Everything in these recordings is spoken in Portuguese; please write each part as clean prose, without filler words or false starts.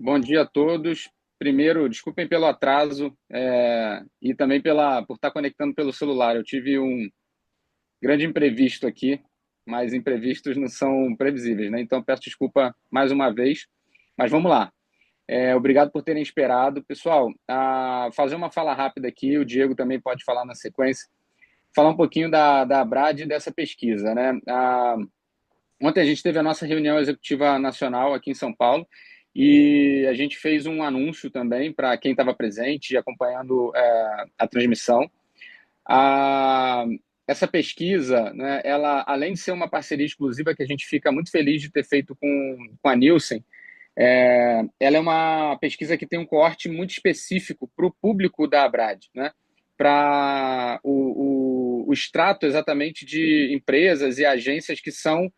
Bom dia a todos. Primeiro, desculpem pelo atraso, e também por estar conectando pelo celular. Eu tive um grande imprevisto aqui, mas imprevistos não são previsíveis, né? Então, peço desculpa mais uma vez, mas vamos lá. Obrigado por terem esperado. Pessoal, fazer uma fala rápida aqui, o Diego também pode falar na sequência, falar um pouquinho da Brad e dessa pesquisa, né? Ontem a gente teve a nossa reunião executiva nacional aqui em São Paulo e a gente fez um anúncio também para quem estava presente e acompanhando a transmissão. A, Essa pesquisa, né, ela, além de ser uma parceria exclusiva que a gente fica muito feliz de ter feito com a Nielsen, ela é uma pesquisa que tem um corte muito específico para o público da Abrad, né? Para o extrato exatamente de empresas e agências que são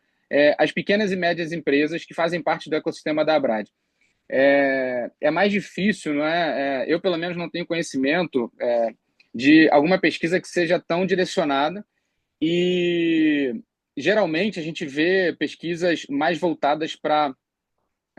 as pequenas e médias empresas que fazem parte do ecossistema da Abrad. É mais difícil, não é? Eu, pelo menos, não tenho conhecimento de alguma pesquisa que seja tão direcionada e, geralmente, a gente vê pesquisas mais voltadas para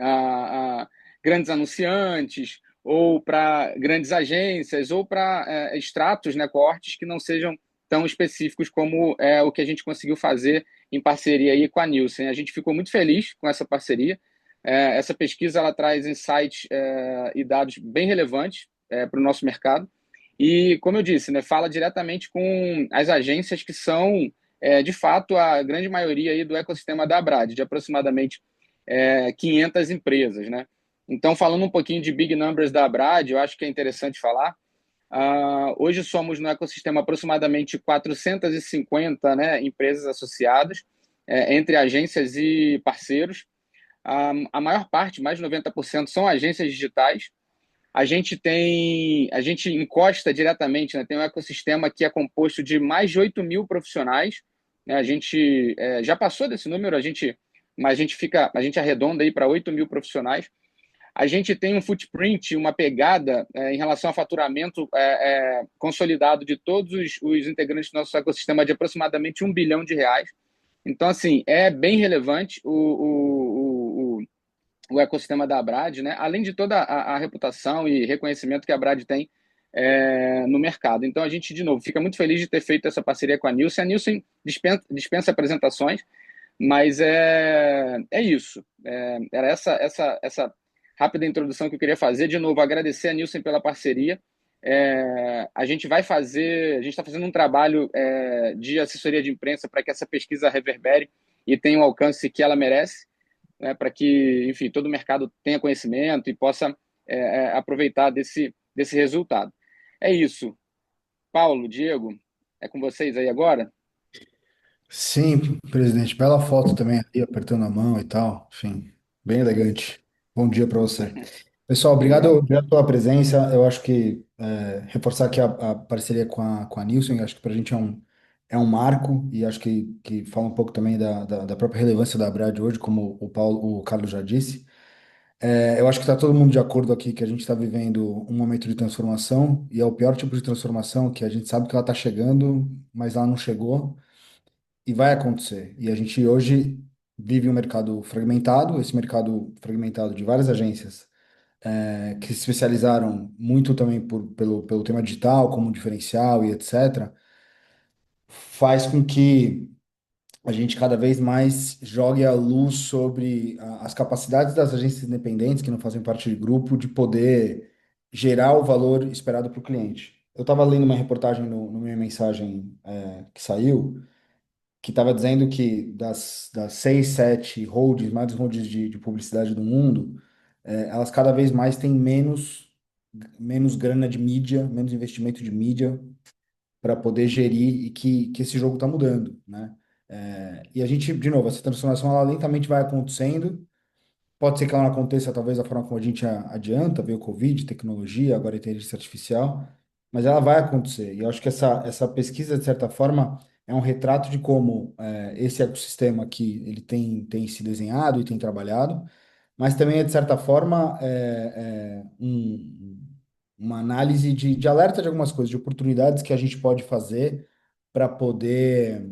a grandes anunciantes ou para grandes agências ou para extratos, né, cortes que não sejam tão específicos como o que a gente conseguiu fazer em parceria aí com a Nielsen. A gente ficou muito feliz com essa parceria. Essa pesquisa ela traz insights e dados bem relevantes para o nosso mercado. E, como eu disse, né, fala diretamente com as agências que são, de fato, a grande maioria aí do ecossistema da Brad, de aproximadamente 500 empresas, né? Então, falando um pouquinho de big numbers da Brad, eu acho que é interessante falar. Hoje somos no ecossistema aproximadamente 450, né, empresas associadas, entre agências e parceiros. A maior parte, mais de 90%, são agências digitais. A gente encosta diretamente, né, tem um ecossistema que é composto de mais de 8 mil profissionais. Né, a gente já passou desse número, mas a gente arredonda aí para 8 mil profissionais. A gente tem um footprint, uma pegada em relação ao faturamento consolidado de todos os integrantes do nosso ecossistema de aproximadamente R$ 1 bilhão. Então, assim, é bem relevante o ecossistema da Brad, né? Além de toda a reputação e reconhecimento que a Brad tem no mercado. Então, a gente, de novo, fica muito feliz de ter feito essa parceria com a Nielsen. A Nielsen dispensa apresentações, mas é isso. Era essa rápida introdução que eu queria fazer. De novo, agradecer a Nielsen pela parceria. A gente está fazendo um trabalho de assessoria de imprensa para que essa pesquisa reverbere e tenha o alcance que ela merece, né, para que, enfim, todo o mercado tenha conhecimento e possa aproveitar desse resultado. É isso. Paulo, Diego, é com vocês aí agora? Sim, presidente, bela foto também ali, apertando a mão e tal. Enfim, bem elegante. Bom dia para você. Pessoal, Obrigado. obrigado pela presença. Eu acho que reforçar aqui a parceria com a Nielsen, acho que para a gente é um marco e acho que fala um pouco também da própria relevância da Brad hoje, como o Carlos já disse. Eu acho que está todo mundo de acordo aqui que a gente está vivendo um momento de transformação e é o pior tipo de transformação que a gente sabe que ela está chegando, mas ela não chegou e vai acontecer. E a gente hoje vive um mercado fragmentado, esse mercado fragmentado de várias agências que se especializaram muito também pelo tema digital, como diferencial e etc., faz com que a gente cada vez mais jogue a luz sobre as capacidades das agências independentes, que não fazem parte de grupo, de poder gerar o valor esperado para o cliente. Eu estava lendo uma reportagem no minha mensagem que saiu, que estava dizendo que das seis, sete holds, mais holds de publicidade do mundo, elas cada vez mais têm menos grana de mídia, menos investimento de mídia para poder gerir e que esse jogo está mudando, né? E a gente, de novo, essa transformação ela lentamente vai acontecendo. Pode ser que ela não aconteça, talvez, da forma como a gente adianta, veio o Covid, tecnologia, agora a inteligência artificial, mas ela vai acontecer. E eu acho que essa pesquisa, de certa forma, é um retrato de como esse ecossistema aqui ele tem se desenhado e tem trabalhado, mas também é, de certa forma, uma análise de alerta de algumas coisas, de oportunidades que a gente pode fazer para poder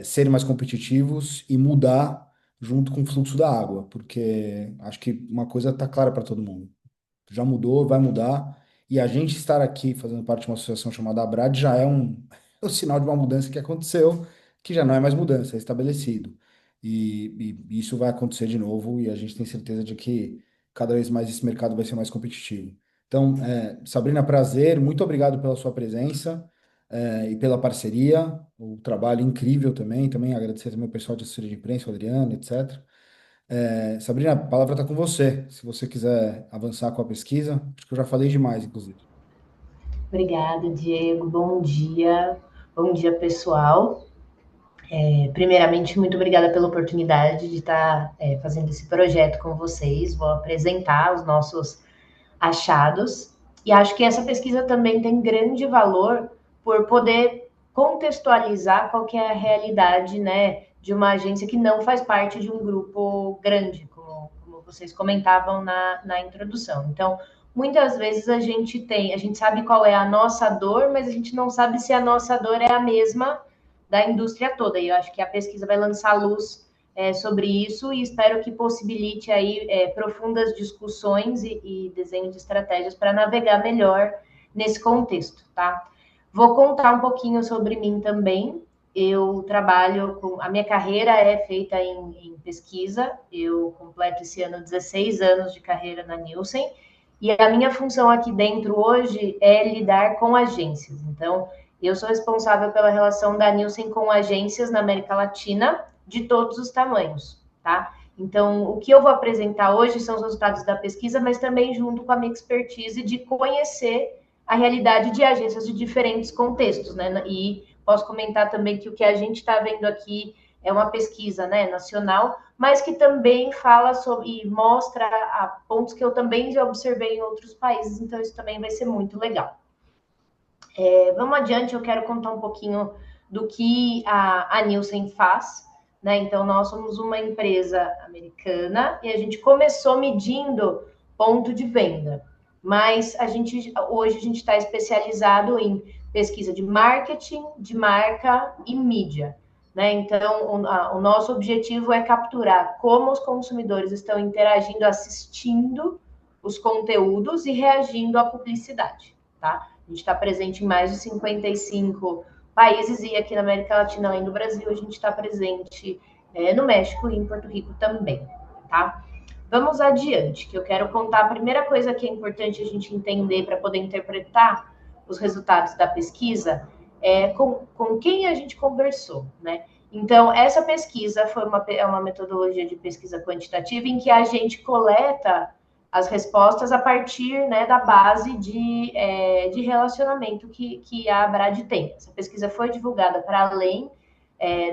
ser mais competitivos e mudar junto com o fluxo da água, porque acho que uma coisa está clara para todo mundo. Já mudou, vai mudar, e a gente estar aqui fazendo parte de uma associação chamada Abrad já é é um sinal de uma mudança que aconteceu, que já não é mais mudança, é estabelecido. E isso vai acontecer de novo, e a gente tem certeza de que cada vez mais esse mercado vai ser mais competitivo. Então, Sabrina, prazer, muito obrigado pela sua presença, e pela parceria, o trabalho incrível também agradecer também o pessoal de assessoria de imprensa, o Adriano, etc. Sabrina, a palavra está com você. Se você quiser avançar com a pesquisa, acho que eu já falei demais, inclusive. Obrigada, Diego. Bom dia. Bom dia, pessoal. Primeiramente, muito obrigada pela oportunidade de estar fazendo esse projeto com vocês. Vou apresentar os nossos achados. E acho que essa pesquisa também tem grande valor por poder contextualizar qual que é a realidade, né, de uma agência que não faz parte de um grupo grande, como vocês comentavam na introdução. Então, muitas vezes a gente sabe qual é a nossa dor, mas a gente não sabe se a nossa dor é a mesma da indústria toda. E eu acho que a pesquisa vai lançar luz sobre isso e espero que possibilite aí profundas discussões e desenho de estratégias para navegar melhor nesse contexto, tá? Vou contar um pouquinho sobre mim também. Eu trabalho com. A minha carreira é feita em pesquisa. Eu completo esse ano 16 anos de carreira na Nielsen. E a minha função aqui dentro hoje é lidar com agências. Então, eu sou responsável pela relação da Nielsen com agências na América Latina de todos os tamanhos, tá? Então, o que eu vou apresentar hoje são os resultados da pesquisa, mas também junto com a minha expertise de conhecer a realidade de agências de diferentes contextos, né? E posso comentar também que o que a gente está vendo aqui é uma pesquisa, né, nacional, mas que também fala sobre e mostra pontos que eu também já observei em outros países, então isso também vai ser muito legal. Vamos adiante, eu quero contar um pouquinho do que a Nielsen faz, né? Então, nós somos uma empresa americana e a gente começou medindo ponto de venda, mas hoje a gente está especializado em pesquisa de marketing, de marca e mídia. Né? Então, o nosso objetivo é capturar como os consumidores estão interagindo, assistindo os conteúdos e reagindo à publicidade. Tá? A gente está presente em mais de 55 países e aqui na América Latina, além do Brasil, a gente está presente no México e em Porto Rico também, tá? Vamos adiante, que eu quero contar a primeira coisa que é importante a gente entender para poder interpretar os resultados da pesquisa com quem a gente conversou, né? Então, essa pesquisa é uma metodologia de pesquisa quantitativa em que a gente coleta as respostas a partir, né, da base de relacionamento que a Abrad tem. Essa pesquisa foi divulgada para além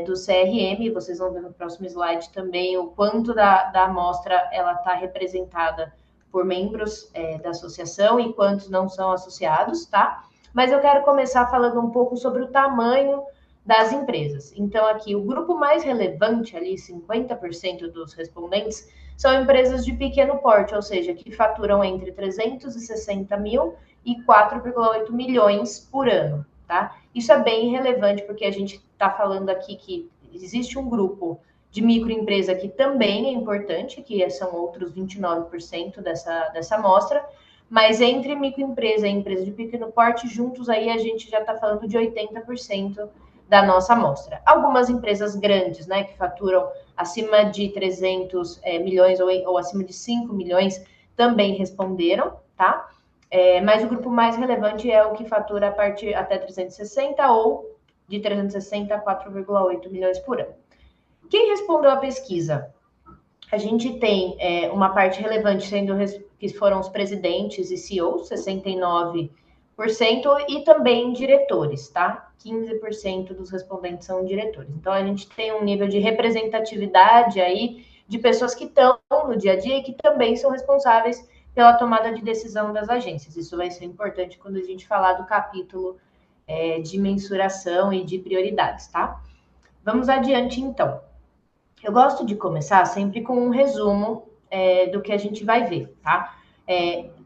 do CRM, vocês vão ver no próximo slide também o quanto da amostra ela está representada por membros da associação e quantos não são associados, tá? Mas eu quero começar falando um pouco sobre o tamanho das empresas. Então, aqui, o grupo mais relevante, ali, 50% dos respondentes, são empresas de pequeno porte, ou seja, que faturam entre 360 mil e 4,8 milhões por ano, tá? Isso é bem relevante, porque a gente está falando aqui que existe um grupo de microempresa que também é importante, que são outros 29% dessa amostra, mas entre microempresa e empresa de pequeno porte, juntos aí a gente já está falando de 80% da nossa amostra. Algumas empresas grandes, né, que faturam acima de 300 milhões ou acima de 5 milhões também responderam, tá? Mas o grupo mais relevante é o que fatura a partir até 360 ou de 360 a 4,8 milhões por ano. Quem respondeu à pesquisa? A gente tem uma parte relevante sendo que foram os presidentes e CEOs, 69%, e também diretores, tá? 15% dos respondentes são diretores. Então, a gente tem um nível de representatividade aí de pessoas que estão no dia a dia e que também são responsáveis pela tomada de decisão das agências. Isso vai ser importante quando a gente falar do capítulo de mensuração e de prioridades, tá? Vamos adiante, então. Eu gosto de começar sempre com um resumo do que a gente vai ver, tá?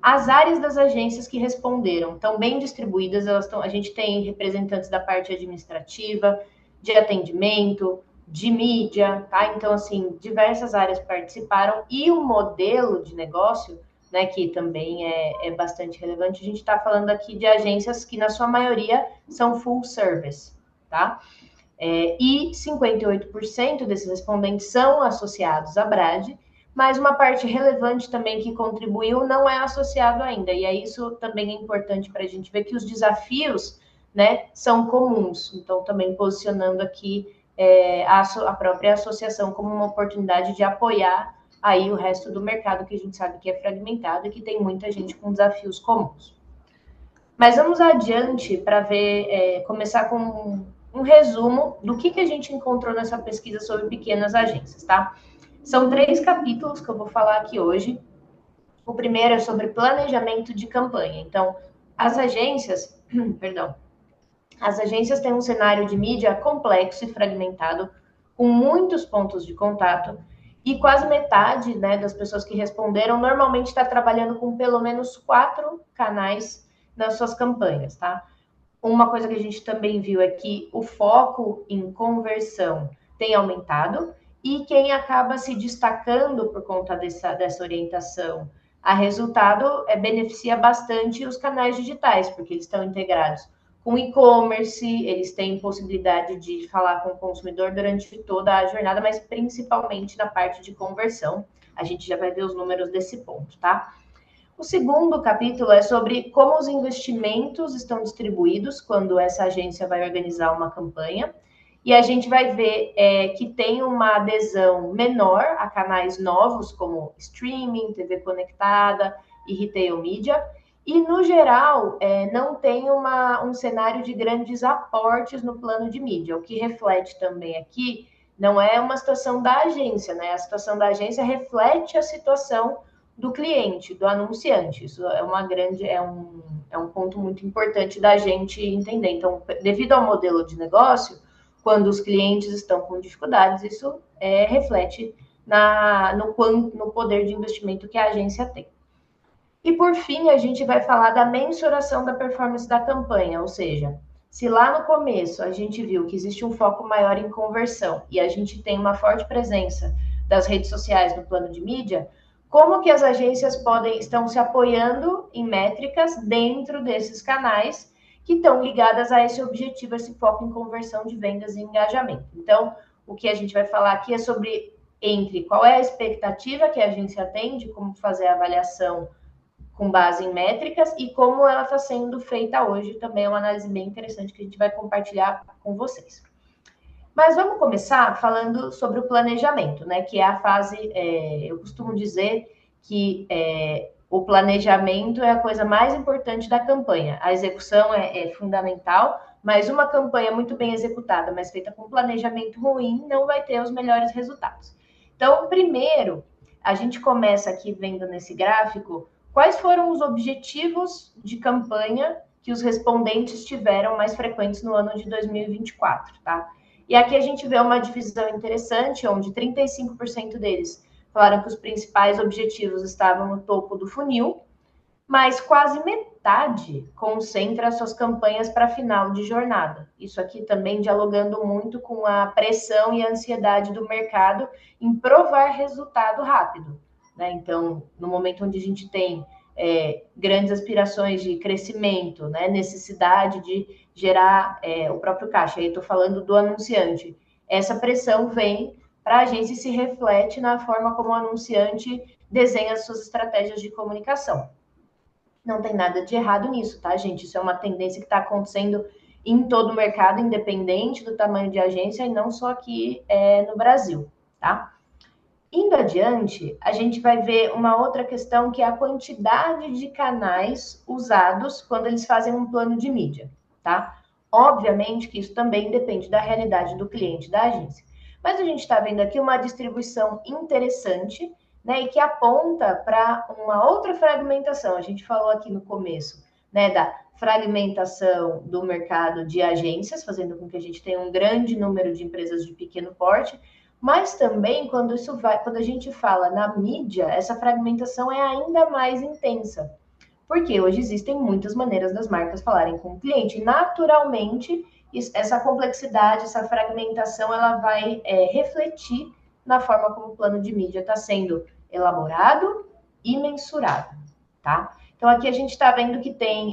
As áreas das agências que responderam estão bem distribuídas, a gente tem representantes da parte administrativa, de atendimento, de mídia, tá? Então, assim, diversas áreas participaram e o modelo de negócio, né, que também é bastante relevante, a gente está falando aqui de agências que, na sua maioria, são full service, tá? E 58% desses respondentes são associados à BRAD, mas uma parte relevante também que contribuiu não é associado ainda. E aí isso também é importante para a gente ver que os desafios, né, são comuns. Então, também posicionando aqui a própria associação como uma oportunidade de apoiar aí o resto do mercado, que a gente sabe que é fragmentado e que tem muita gente com desafios comuns. Mas vamos adiante para ver, começar com um resumo do que a gente encontrou nessa pesquisa sobre pequenas agências, tá? São 3 capítulos que eu vou falar aqui hoje. O primeiro é sobre planejamento de campanha. Então, as agências, perdão, as agências têm um cenário de mídia complexo e fragmentado, com muitos pontos de contato, e quase metade, né, das pessoas que responderam normalmente está trabalhando com pelo menos 4 canais nas suas campanhas, tá? Uma coisa que a gente também viu é que o foco em conversão tem aumentado e quem acaba se destacando por conta dessa orientação a resultado beneficia bastante os canais digitais, porque eles estão integrados com e-commerce, eles têm possibilidade de falar com o consumidor durante toda a jornada, mas principalmente na parte de conversão. A gente já vai ver os números desse ponto, tá? O segundo capítulo é sobre como os investimentos estão distribuídos quando essa agência vai organizar uma campanha. E a gente vai ver que tem uma adesão menor a canais novos, como streaming, TV conectada e retail media. E, no geral, não tem um cenário de grandes aportes no plano de mídia. O que reflete também aqui não é uma situação da agência, né? A situação da agência reflete a situação do cliente, do anunciante. Isso é um ponto muito importante da gente entender. Então, devido ao modelo de negócio, quando os clientes estão com dificuldades, isso reflete no poder de investimento que a agência tem. E, por fim, a gente vai falar da mensuração da performance da campanha, ou seja, se lá no começo a gente viu que existe um foco maior em conversão e a gente tem uma forte presença das redes sociais no plano de mídia, como que as agências estão se apoiando em métricas dentro desses canais que estão ligadas a esse objetivo, esse foco em conversão de vendas e engajamento. Então, o que a gente vai falar aqui é sobre qual é a expectativa que a agência tem de como fazer a avaliação com base em métricas e como ela está sendo feita hoje. Também é uma análise bem interessante que a gente vai compartilhar com vocês. Mas vamos começar falando sobre o planejamento, né? Que é a fase, eu costumo dizer que o planejamento é a coisa mais importante da campanha. A execução é fundamental, mas uma campanha muito bem executada, mas feita com planejamento ruim, não vai ter os melhores resultados. Então, primeiro, a gente começa aqui vendo nesse gráfico quais foram os objetivos de campanha que os respondentes tiveram mais frequentes no ano de 2024, tá? E aqui a gente vê uma divisão interessante, onde 35% deles falaram que os principais objetivos estavam no topo do funil, mas quase metade concentra suas campanhas para final de jornada. Isso aqui também dialogando muito com a pressão e a ansiedade do mercado em provar resultado rápido, né? Então, no momento onde a gente tem grandes aspirações de crescimento, né, necessidade de gerar o próprio caixa, aí estou falando do anunciante, essa pressão vem para a agência e se reflete na forma como o anunciante desenha as suas estratégias de comunicação. Não tem nada de errado nisso, tá, gente? Isso é uma tendência que está acontecendo em todo o mercado, independente do tamanho de agência, e não só aqui no Brasil, tá? Indo adiante, a gente vai ver uma outra questão, que é a quantidade de canais usados quando eles fazem um plano de mídia, tá? Obviamente que isso também depende da realidade do cliente da agência. Mas a gente está vendo aqui uma distribuição interessante, né, e que aponta para uma outra fragmentação. A gente falou aqui no começo, né, da fragmentação do mercado de agências, fazendo com que a gente tenha um grande número de empresas de pequeno porte, mas também quando a gente fala na mídia, essa fragmentação é ainda mais intensa. Porque hoje existem muitas maneiras das marcas falarem com o cliente. Naturalmente, essa complexidade, essa fragmentação, ela vai refletir na forma como o plano de mídia está sendo elaborado e mensurado, tá? Então, aqui a gente está vendo que tem,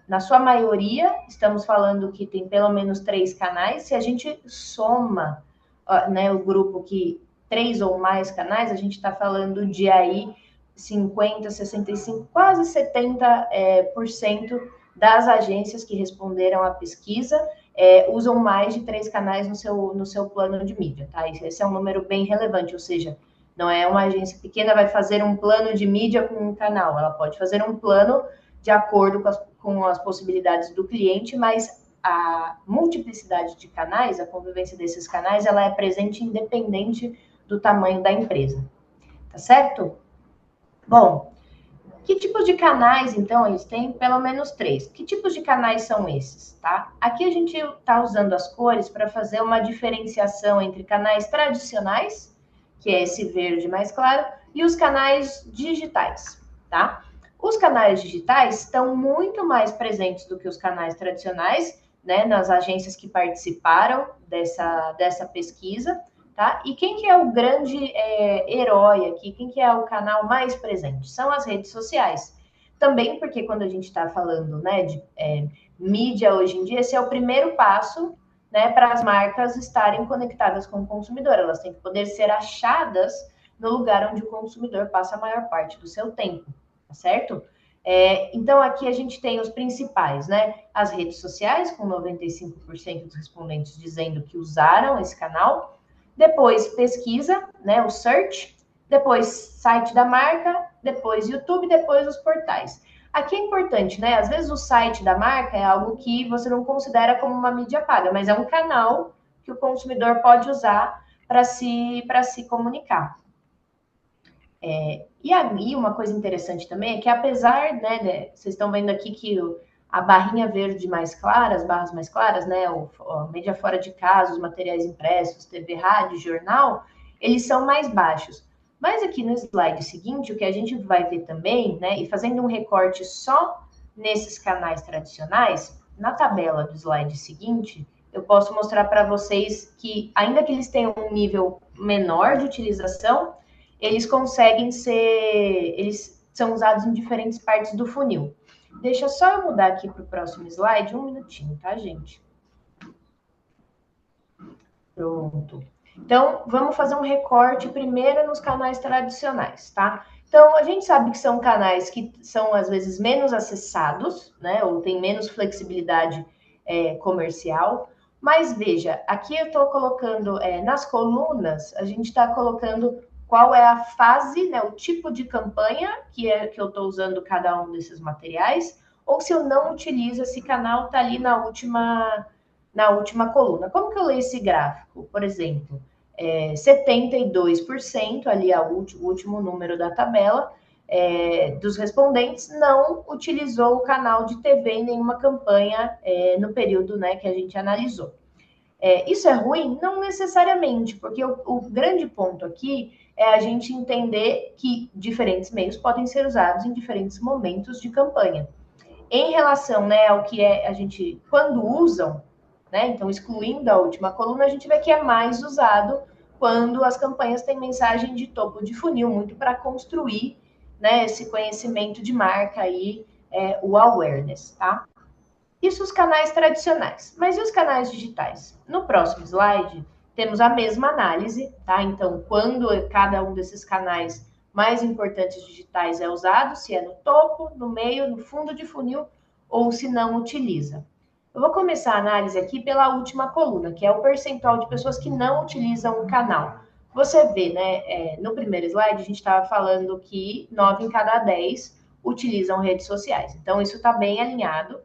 na sua maioria, estamos falando que tem pelo menos 3 canais. Se a gente soma, né, o grupo que 3 ou mais canais, a gente está falando de aí 50, 65, quase 70% das agências que responderam à pesquisa usam mais de 3 canais no seu plano de mídia, tá? Esse é um número bem relevante, ou seja, não é uma agência pequena vai fazer um plano de mídia com um canal, ela pode fazer um plano de acordo com as possibilidades do cliente, mas a multiplicidade de canais, a convivência desses canais, ela é presente independente do tamanho da empresa, tá certo? Bom, que tipos de canais, então, eles têm? Pelo menos 3. Que tipos de canais são esses, tá? Aqui a gente está usando as cores para fazer uma diferenciação entre canais tradicionais, que é esse verde mais claro, e os canais digitais, tá? Os canais digitais estão muito mais presentes do que os canais tradicionais, né, nas agências que participaram dessa pesquisa, tá? E quem que é o grande herói aqui? Quem que é o canal mais presente? São as redes sociais. Também porque quando a gente está falando, né, de mídia hoje em dia, esse é o primeiro passo, né, para as marcas estarem conectadas com o consumidor. Elas têm que poder ser achadas no lugar onde o consumidor passa a maior parte do seu tempo, tá certo? Então, aqui a gente tem os principais, né? As redes sociais, com 95% dos respondentes dizendo que usaram esse canal. Depois, pesquisa, né? O search. Depois, site da marca. Depois, YouTube. Depois, os portais. Aqui é importante, né? Às vezes o site da marca é algo que você não considera como uma mídia paga, mas é um canal que o consumidor pode usar para se comunicar. E aí, uma coisa interessante também é que apesar, né, vocês estão vendo aqui que a barrinha verde mais clara, as barras mais claras, né, a mídia fora de casa, os materiais impressos, TV, rádio, jornal, eles são mais baixos. Mas aqui no slide seguinte, o que a gente vai ver também, né, e fazendo um recorte só nesses canais tradicionais, na tabela do slide seguinte, eu posso mostrar para vocês que, ainda que eles tenham um nível menor de utilização, eles são usados em diferentes partes do funil. Deixa só eu mudar aqui para o próximo slide, um minutinho, tá, gente? Pronto. Então, vamos fazer um recorte primeiro nos canais tradicionais, tá? Então, a gente sabe que são canais que são, às vezes, menos acessados, né? Ou tem menos flexibilidade comercial. Mas, veja, aqui eu estou colocando, nas colunas, a gente está colocando qual é a fase, né, o tipo de campanha que eu estou usando cada um desses materiais, ou se eu não utilizo esse canal, está ali na última coluna. Como que eu leio esse gráfico? Por exemplo, 72%, ali é o último número da tabela, dos respondentes não utilizou o canal de TV em nenhuma campanha no período, né, que a gente analisou. Isso é ruim? Não necessariamente, porque o grande ponto aqui é a gente entender que diferentes meios podem ser usados em diferentes momentos de campanha. Em relação, né, ao que a gente, quando usam, né, então excluindo a última coluna, a gente vê que é mais usado quando as campanhas têm mensagem de topo de funil, muito para construir, né, esse conhecimento de marca aí, o awareness, tá? Isso os canais tradicionais. Mas e os canais digitais? No próximo slide, temos a mesma análise, tá? Então, quando cada um desses canais mais importantes digitais é usado, se é no topo, no meio, no fundo de funil, ou se não utiliza. Eu vou começar a análise aqui pela última coluna, que é o percentual de pessoas que não utilizam o canal. Você vê, né, no primeiro slide, a gente estava falando que 9 em cada 10 utilizam redes sociais. Então, isso está bem alinhado.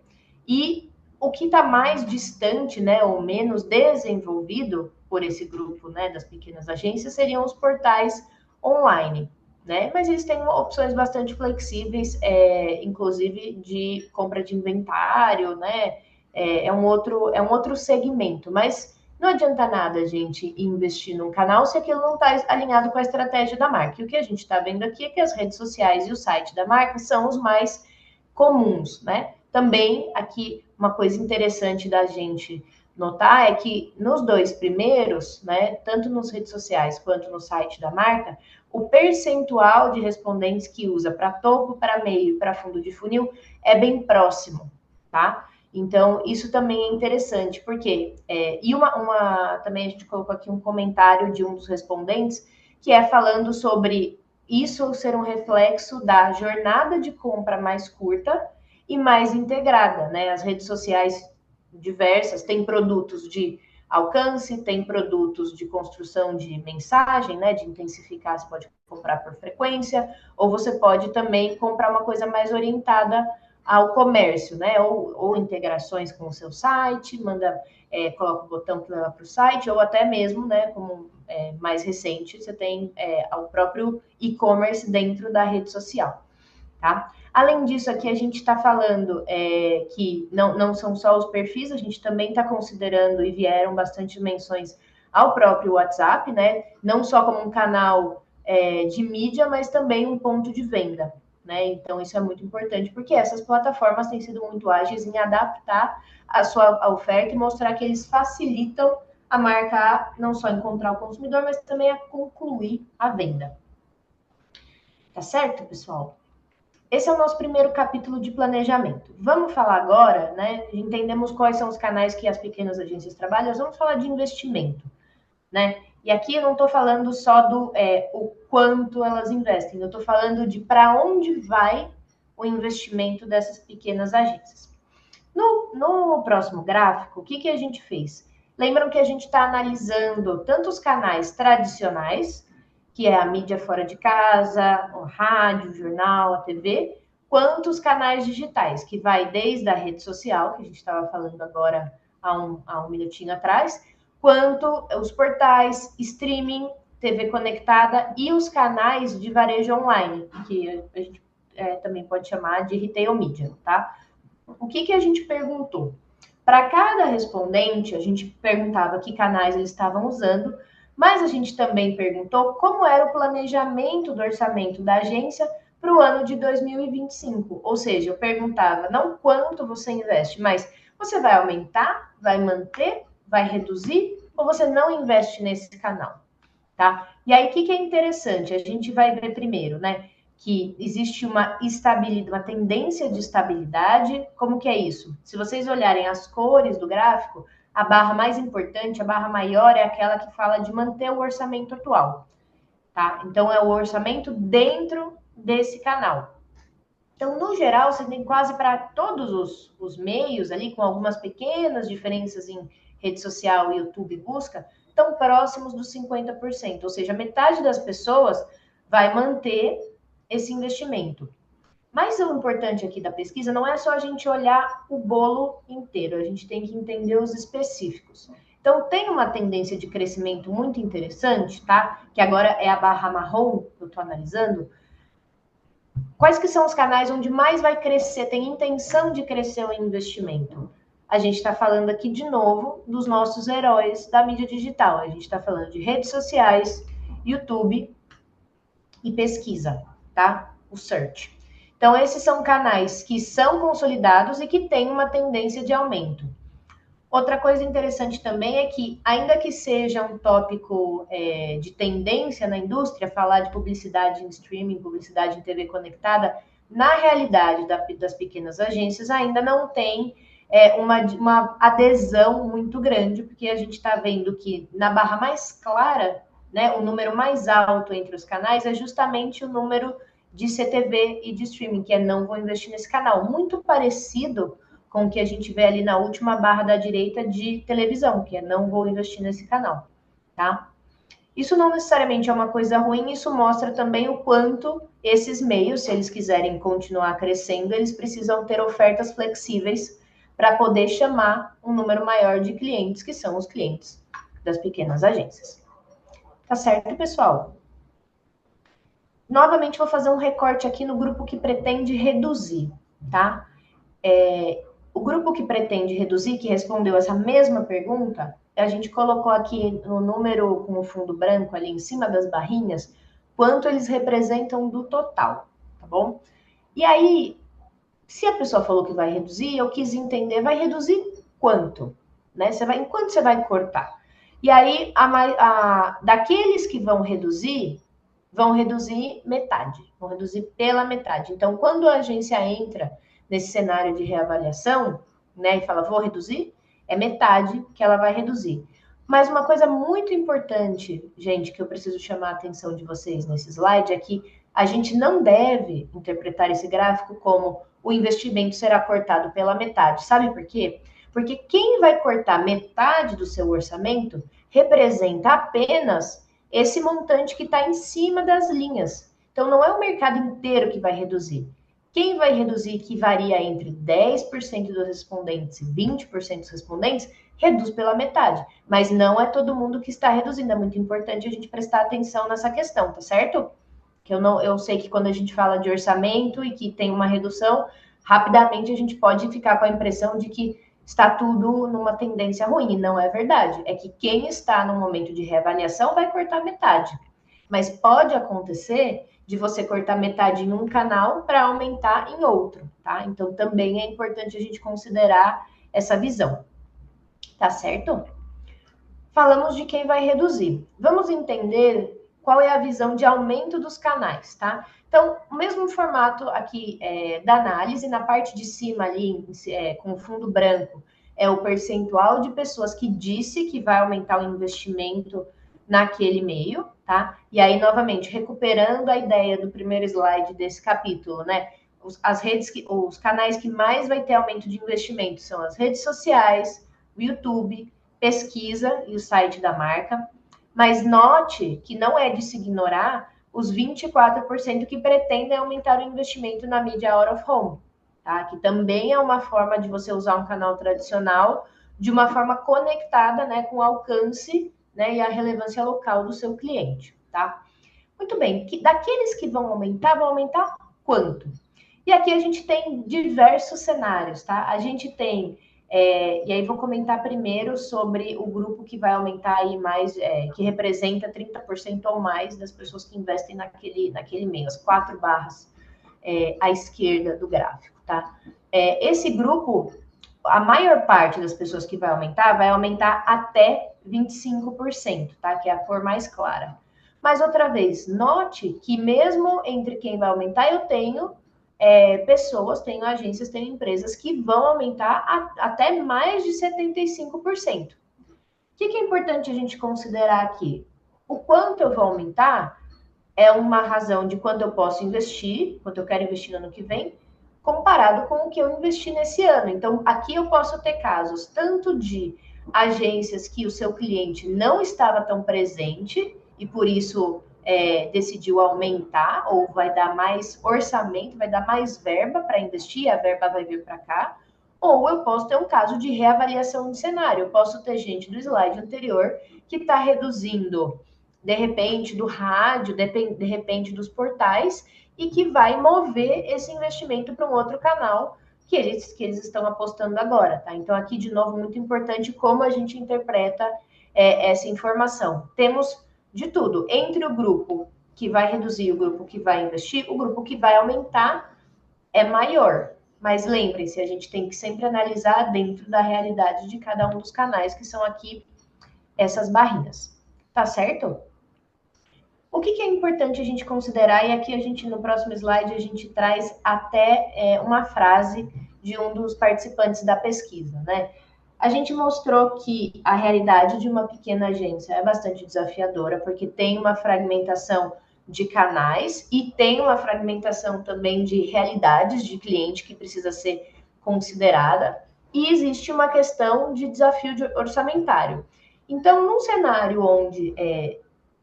E o que está mais distante, né, ou menos desenvolvido por esse grupo, né, das pequenas agências, seriam os portais online, né? Mas eles têm opções bastante flexíveis, inclusive de compra de inventário, né? É um outro segmento, mas não adianta nada a gente investir num canal se aquilo não está alinhado com a estratégia da marca. E o que a gente está vendo aqui é que as redes sociais e o site da marca são os mais comuns, né? Também, aqui, uma coisa interessante da gente notar é que nos 2 primeiros, né, tanto nas redes sociais quanto no site da marca, o percentual de respondentes que usa para topo, para meio e para fundo de funil é bem próximo, tá? Então, isso também é interessante, porque... também a gente colocou aqui um comentário de um dos respondentes, que é falando sobre isso ser um reflexo da jornada de compra mais curta e mais integrada, né? As redes sociais diversas têm produtos de alcance, tem produtos de construção de mensagem, né? De intensificar, você pode comprar por frequência, ou você pode também comprar uma coisa mais orientada ao comércio, né? Ou integrações com o seu site, coloca o botão que leva para o site, ou até mesmo, né, como mais recente, você tem o próprio e-commerce dentro da rede social, tá? Além disso, aqui a gente está falando que não são só os perfis, a gente também está considerando, e vieram bastante menções ao próprio WhatsApp, né? Não só como um canal de mídia, mas também um ponto de venda, né? Então, isso é muito importante, porque essas plataformas têm sido muito ágeis em adaptar a sua oferta e mostrar que eles facilitam a marca não só encontrar o consumidor, mas também a concluir a venda. Tá certo, pessoal? Esse é o nosso primeiro capítulo de planejamento. Vamos falar agora, né? Entendemos quais são os canais que as pequenas agências trabalham, nós vamos falar de investimento, né? E aqui eu não estou falando só do o quanto elas investem, eu estou falando de para onde vai o investimento dessas pequenas agências. No próximo gráfico, o que a gente fez? Lembram que a gente está analisando tanto os canais tradicionais, que é a mídia fora de casa, o rádio, o jornal, a TV, quanto os canais digitais, que vai desde a rede social, que a gente estava falando agora há um minutinho atrás, quanto os portais, streaming, TV conectada e os canais de varejo online, que a gente também pode chamar de retail media, tá? O que a gente perguntou? Para cada respondente, a gente perguntava que canais eles estavam usando, mas a gente também perguntou como era o planejamento do orçamento da agência para o ano de 2025. Ou seja, eu perguntava não quanto você investe, mas você vai aumentar, vai manter, vai reduzir ou você não investe nesse canal, tá? E aí, o que é interessante? A gente vai ver primeiro, né? Que existe uma estabilidade, uma tendência de estabilidade. Como que é isso? Se vocês olharem as cores do gráfico, a barra mais importante, a barra maior, é aquela que fala de manter o orçamento atual, tá? Então, é o orçamento dentro desse canal. Então, no geral, você tem quase para todos os meios ali, com algumas pequenas diferenças em rede social, YouTube e busca, estão próximos dos 50%, ou seja, metade das pessoas vai manter esse investimento. Mas o importante aqui da pesquisa não é só a gente olhar o bolo inteiro, a gente tem que entender os específicos. Então, tem uma tendência de crescimento muito interessante, tá? Que agora é a barra marrom que eu estou analisando. Quais que são os canais onde mais vai crescer, tem intenção de crescer o investimento? A gente está falando aqui de novo dos nossos heróis da mídia digital. A gente está falando de redes sociais, YouTube e pesquisa, tá? O search. Então, esses são canais que são consolidados e que têm uma tendência de aumento. Outra coisa interessante também é que, ainda que seja um tópico de tendência na indústria, falar de publicidade em streaming, publicidade em TV conectada, na realidade das pequenas agências ainda não tem uma adesão muito grande, porque a gente está vendo que na barra mais clara, né, o número mais alto entre os canais é justamente o número de CTV e de streaming, que é não vou investir nesse canal. Muito parecido com o que a gente vê ali na última barra da direita de televisão, que é não vou investir nesse canal, tá? Isso não necessariamente é uma coisa ruim, isso mostra também o quanto esses meios, se eles quiserem continuar crescendo, eles precisam ter ofertas flexíveis para poder chamar um número maior de clientes, que são os clientes das pequenas agências. Tá certo, pessoal? Novamente, vou fazer um recorte aqui no grupo que pretende reduzir, tá? O grupo que pretende reduzir, que respondeu essa mesma pergunta, a gente colocou aqui no número com o fundo branco ali em cima das barrinhas, quanto eles representam do total, tá bom? E aí, Se a pessoa falou que vai reduzir, eu quis entender, vai reduzir quanto? Né? Enquanto você vai cortar? E aí, daqueles que vão reduzir metade, vão reduzir pela metade. Então, quando a agência entra nesse cenário de reavaliação, né, e fala, vou reduzir, é metade que ela vai reduzir. Mas uma coisa muito importante, gente, que eu preciso chamar a atenção de vocês nesse slide é que a gente não deve interpretar esse gráfico como o investimento será cortado pela metade. Sabe por quê? Porque quem vai cortar metade do seu orçamento representa apenas esse montante que está em cima das linhas. Então, não é o mercado inteiro que vai reduzir. Quem vai reduzir, que varia entre 10% dos respondentes e 20% dos respondentes, reduz pela metade. Mas não é todo mundo que está reduzindo. É muito importante a gente prestar atenção nessa questão, tá certo? Que eu sei que quando a gente fala de orçamento e que tem uma redução, rapidamente a gente pode ficar com a impressão de que está tudo numa tendência ruim. E não é verdade. É que quem está no momento de reavaliação vai cortar metade. Mas pode acontecer de você cortar metade em um canal para aumentar em outro, tá? Então também é importante a gente considerar essa visão. Tá certo? Falamos de quem vai reduzir. Vamos entender qual é a visão de aumento dos canais, tá? Então, o mesmo formato aqui da análise, na parte de cima ali, com o fundo branco, é o percentual de pessoas que disse que vai aumentar o investimento naquele meio, tá? E aí, novamente, recuperando a ideia do primeiro slide desse capítulo, né? Os canais que mais vai ter aumento de investimento são as redes sociais, o YouTube, pesquisa e o site da marca. Mas note que não é de se ignorar os 24% que pretendem aumentar o investimento na mídia out of home, tá? Que também é uma forma de você usar um canal tradicional de uma forma conectada, né, com o alcance, né, e a relevância local do seu cliente, tá? Muito bem, daqueles que vão aumentar quanto? E aqui a gente tem diversos cenários, tá? A gente tem, e aí vou comentar primeiro sobre o grupo que vai aumentar aí mais, que representa 30% ou mais das pessoas que investem naquele meio, as 4 barras à esquerda do gráfico, tá? Esse grupo, a maior parte das pessoas que vai aumentar até 25%, tá? Que é a cor mais clara. Mas outra vez, note que mesmo entre quem vai aumentar, eu tenho pessoas, tenho agências, tenho empresas que vão aumentar até mais de 75%. O que é importante a gente considerar aqui? O quanto eu vou aumentar é uma razão de quanto eu posso investir, quanto eu quero investir no ano que vem, comparado com o que eu investi nesse ano. Então, aqui eu posso ter casos tanto de agências que o seu cliente não estava tão presente e por isso decidiu aumentar ou vai dar mais orçamento, vai dar mais verba para investir, a verba vai vir para cá. Ou eu posso ter um caso de reavaliação de cenário. Eu posso ter gente do slide anterior que está reduzindo, de repente, do rádio, de repente, dos portais, e que vai mover esse investimento para um outro canal que eles estão apostando agora, tá? Então, aqui, de novo, muito importante como a gente interpreta essa informação. Temos de tudo, entre o grupo que vai reduzir e o grupo que vai investir, o grupo que vai aumentar é maior. Mas lembrem-se, a gente tem que sempre analisar dentro da realidade de cada um dos canais, que são aqui essas barrinhas. Tá certo? O que é importante a gente considerar, e aqui a gente, no próximo slide, a gente traz até uma frase de um dos participantes da pesquisa, né? A gente mostrou que a realidade de uma pequena agência é bastante desafiadora, porque tem uma fragmentação de canais e tem uma fragmentação também de realidades de cliente que precisa ser considerada, e existe uma questão de desafio orçamentário. Então, num cenário onde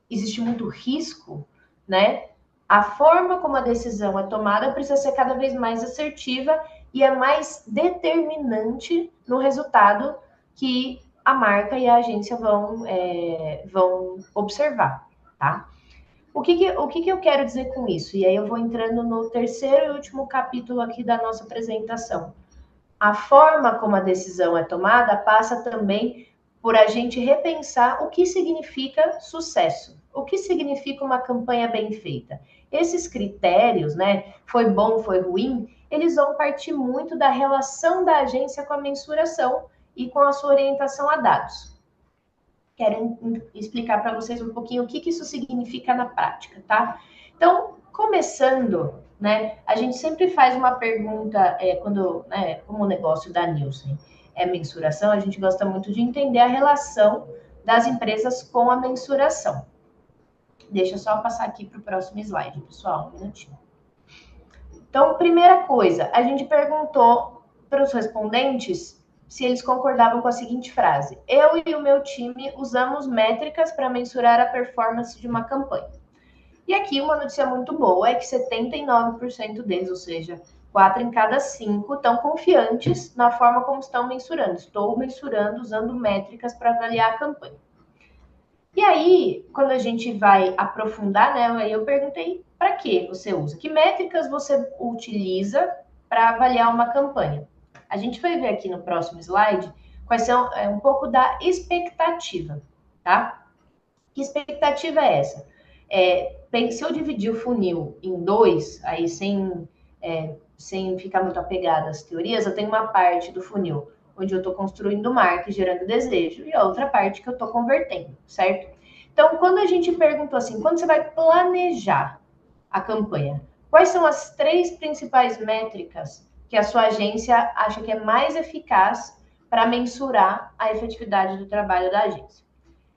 existe muito risco, né? A forma como a decisão é tomada precisa ser cada vez mais assertiva e é mais determinante no resultado que a marca e a agência vão observar, tá? O que eu quero dizer com isso? E aí eu vou entrando no terceiro e último capítulo aqui da nossa apresentação. A forma como a decisão é tomada passa também por a gente repensar o que significa sucesso, o que significa uma campanha bem feita. Esses critérios, né, foi bom, foi ruim, eles vão partir muito da relação da agência com a mensuração e com a sua orientação a dados. Quero explicar para vocês um pouquinho o que isso significa na prática, tá? Então, começando, né, a gente sempre faz uma pergunta, como o negócio da Nielsen é mensuração, a gente gosta muito de entender a relação das empresas com a mensuração. Deixa eu só passar aqui para o próximo slide, pessoal, um minutinho. Então, primeira coisa, a gente perguntou para os respondentes se eles concordavam com a seguinte frase: eu e o meu time usamos métricas para mensurar a performance de uma campanha. E aqui uma notícia muito boa é que 79% deles, ou seja, 4 em cada 5, estão confiantes na forma como estão mensurando. Estou mensurando usando métricas para avaliar a campanha. E aí, quando a gente vai aprofundar, né, aí eu perguntei para que você usa, que métricas você utiliza para avaliar uma campanha. A gente vai ver aqui no próximo slide quais são um pouco da expectativa, tá? Que expectativa é essa? Se eu dividir o funil em dois, aí sem ficar muito apegada às teorias, eu tenho uma parte do funil onde eu estou construindo marca e gerando desejo, e a outra parte que eu estou convertendo, certo? Então, quando a gente perguntou assim, quando você vai planejar a campanha, quais são as 3 principais métricas que a sua agência acha que é mais eficaz para mensurar a efetividade do trabalho da agência?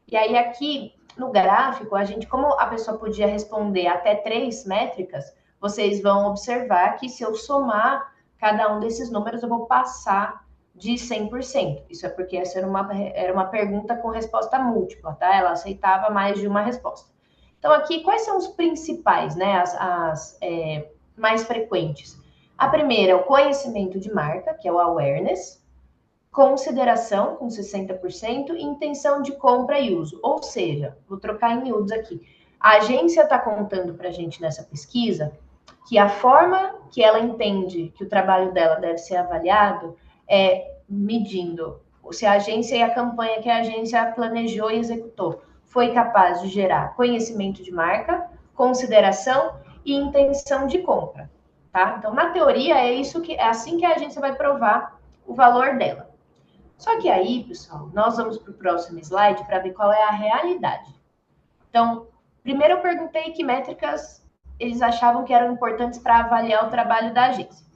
E aí aqui no gráfico, a gente, como a pessoa podia responder até 3 métricas, vocês vão observar que se eu somar cada um desses números, eu vou passar de 100%. Isso é porque essa era uma pergunta com resposta múltipla, tá? Ela aceitava mais de uma resposta. Então aqui, quais são os principais, né? As mais frequentes. A primeira é o conhecimento de marca, que é o awareness, consideração, com 60%, e intenção de compra e uso. Ou seja, vou trocar em miúdos aqui. A agência está contando para a gente nessa pesquisa que a forma que ela entende que o trabalho dela deve ser avaliado é medindo se a agência e a campanha que a agência planejou e executou foi capaz de gerar conhecimento de marca, consideração e intenção de compra, tá? Então, na teoria, é assim que a agência vai provar o valor dela. Só que aí, pessoal, nós vamos para o próximo slide para ver qual é a realidade. Então, primeiro eu perguntei que métricas eles achavam que eram importantes para avaliar o trabalho da agência.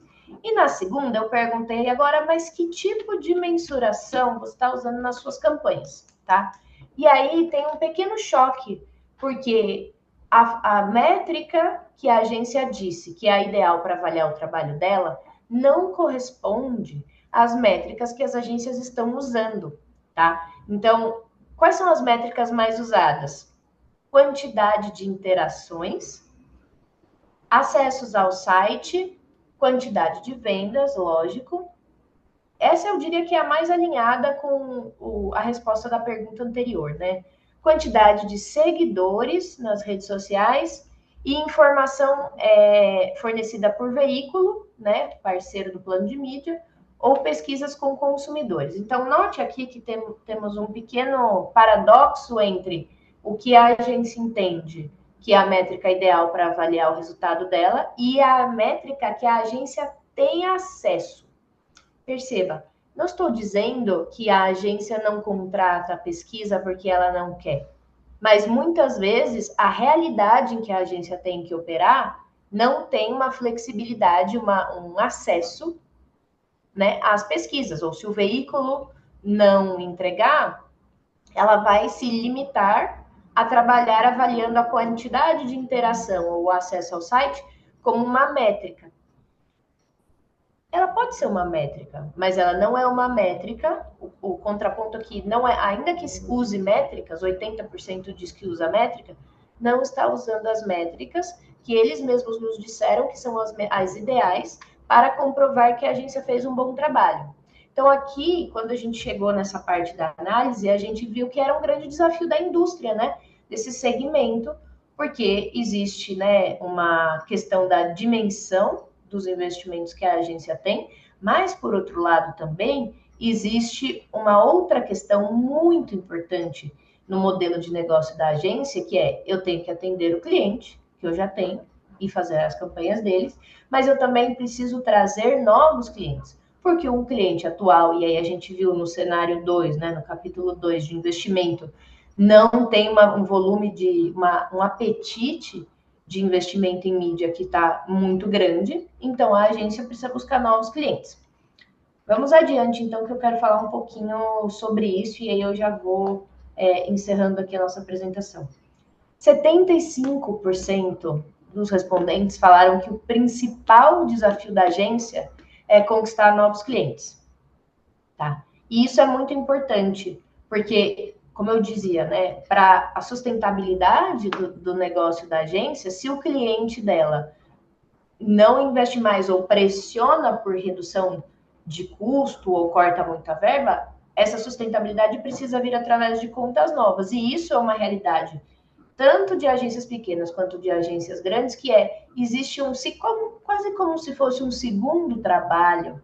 E na segunda eu perguntei agora, mas que tipo de mensuração você está usando nas suas campanhas, tá? E aí tem um pequeno choque, porque a métrica que a agência disse que é a ideal para avaliar o trabalho dela não corresponde às métricas que as agências estão usando, tá? Então, quais são as métricas mais usadas? Quantidade de interações, acessos ao site, quantidade de vendas, lógico. Essa eu diria que é a mais alinhada com a resposta da pergunta anterior, né? Quantidade de seguidores nas redes sociais e informação fornecida por veículo, né? Parceiro do plano de mídia, ou pesquisas com consumidores. Então, note aqui que temos um pequeno paradoxo entre o que a agência entende que é a métrica ideal para avaliar o resultado dela e a métrica que a agência tem acesso. Perceba, não estou dizendo que a agência não contrata a pesquisa porque ela não quer, mas muitas vezes a realidade em que a agência tem que operar não tem uma flexibilidade, um acesso, né, às pesquisas, ou se o veículo não entregar, ela vai se limitar a trabalhar avaliando a quantidade de interação ou acesso ao site como uma métrica. Ela pode ser uma métrica, mas ela não é uma métrica. O contraponto aqui não é, ainda que use métricas, 80% diz que usa métrica, não está usando as métricas que eles mesmos nos disseram que são as ideais para comprovar que a agência fez um bom trabalho. Então, aqui, quando a gente chegou nessa parte da análise, a gente viu que era um grande desafio da indústria, né? Desse segmento, porque existe, né, uma questão da dimensão dos investimentos que a agência tem, mas, por outro lado, também existe uma outra questão muito importante no modelo de negócio da agência, que é, eu tenho que atender o cliente, que eu já tenho, e fazer as campanhas deles, mas eu também preciso trazer novos clientes, porque um cliente atual, e aí a gente viu no cenário 2, né, no capítulo 2 de investimento, não tem um volume um apetite de investimento em mídia que está muito grande, então a agência precisa buscar novos clientes. Vamos adiante, então, que eu quero falar um pouquinho sobre isso, e aí eu já vou encerrando aqui a nossa apresentação. 75% dos respondentes falaram que o principal desafio da agência é conquistar novos clientes. Tá? E isso é muito importante, porque, como eu dizia, né, para a sustentabilidade do negócio da agência, se o cliente dela não investe mais ou pressiona por redução de custo ou corta muita verba, essa sustentabilidade precisa vir através de contas novas. E isso é uma realidade tanto de agências pequenas quanto de agências grandes, que existe quase como se fosse um segundo trabalho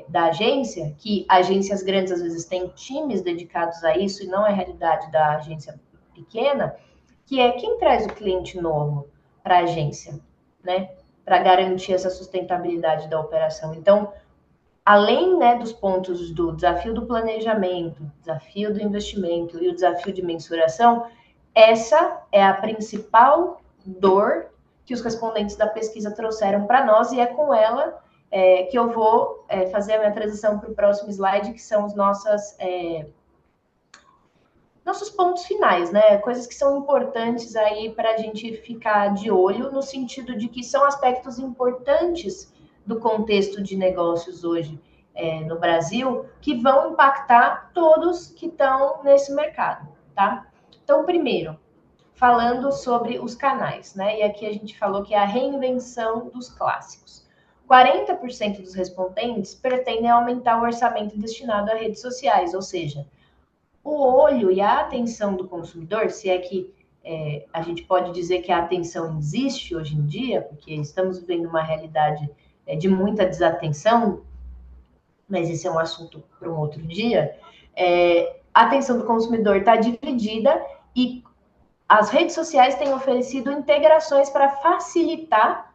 da agência, que agências grandes às vezes têm times dedicados a isso, e não é a realidade da agência pequena, que é quem traz o cliente novo para a agência, né? Para garantir essa sustentabilidade da operação. Então, além, né, dos pontos do desafio do planejamento, desafio do investimento e o desafio de mensuração, essa é a principal dor que os respondentes da pesquisa trouxeram para nós, e é com ela que eu vou fazer a minha transição para o próximo slide, que são os nossos pontos finais, né? Coisas que são importantes aí para a gente ficar de olho, no sentido de que são aspectos importantes do contexto de negócios hoje no Brasil, que vão impactar todos que estão nesse mercado, tá? Então, primeiro, falando sobre os canais, né? E aqui a gente falou que é a reinvenção dos clássicos. 40% dos respondentes pretendem aumentar o orçamento destinado a redes sociais, ou seja, o olho e a atenção do consumidor, se é que a gente pode dizer que a atenção existe hoje em dia, porque estamos vivendo uma realidade de muita desatenção, mas esse é um assunto para um outro dia, a atenção do consumidor está dividida e as redes sociais têm oferecido integrações para facilitar